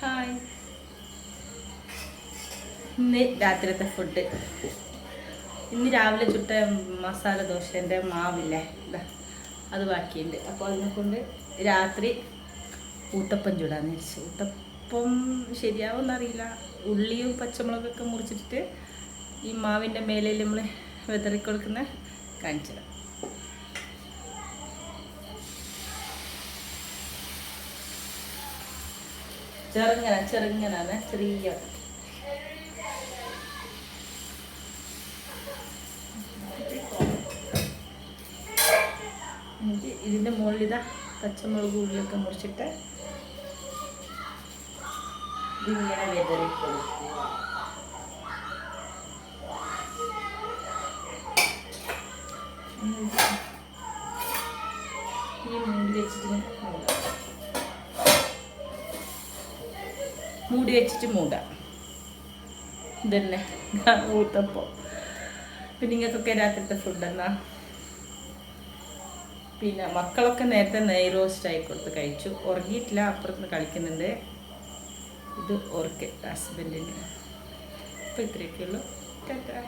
Hi. ഇന്ന് രാത്രിയത്തെ food. ഇന്ന് രാവിലെ ചുട്ട മസാല ദോശേൻ്റെ മാവില്ലേ, ഇതാ അത് ബാക്കിയുണ്ട്. അപ്പോൾ അതിനെ കൊണ്ട് രാത്രി ഊത്തപ്പം ചൂടാന്ന് വെച്ചു. ഊത്തപ്പം ശരിയാവുമെന്നറിയില്ല. ഉള്ളിയും പച്ചമുളകൊക്കെ മുറിച്ചിട്ട് ഈ മാവിൻ്റെ മേലെ നമ്മൾ വിതറിക്കൊടുക്കുന്ന കാണിച്ചത്. ചെറുങ്ങനാണ് ചെറിയ. ഇതിൻ്റെ മുകളിൽ ഇതാ പച്ചമുളക് ഉള്ളിയൊക്കെ മുറിച്ചിട്ട് ഇതിങ്ങനെ വിതറി കൊടുക്കുക. ഈ മൂടി വെച്ചിട്ട് മൂടാം. ഇതന്നെ ഊത്തപ്പം. പിന്നെ നിങ്ങൾക്കൊക്കെ രാത്രിത്തെ ഫുഡ് എന്നാ? പിന്നെ മക്കളൊക്കെ നേരത്തെ നെയ് റോസ്റ്റ് ആയി കൊടുത്ത് കഴിച്ചു. ഉറങ്ങിയിട്ടില്ല, അപ്പുറത്ത് കളിക്കുന്നുണ്ട്. ഇത് ഓർക്ക് ഹസ്ബൻഡിന്. അപ്പോൾ ഇത്രയൊക്കെയുള്ളൂ. ടാറ്റാ.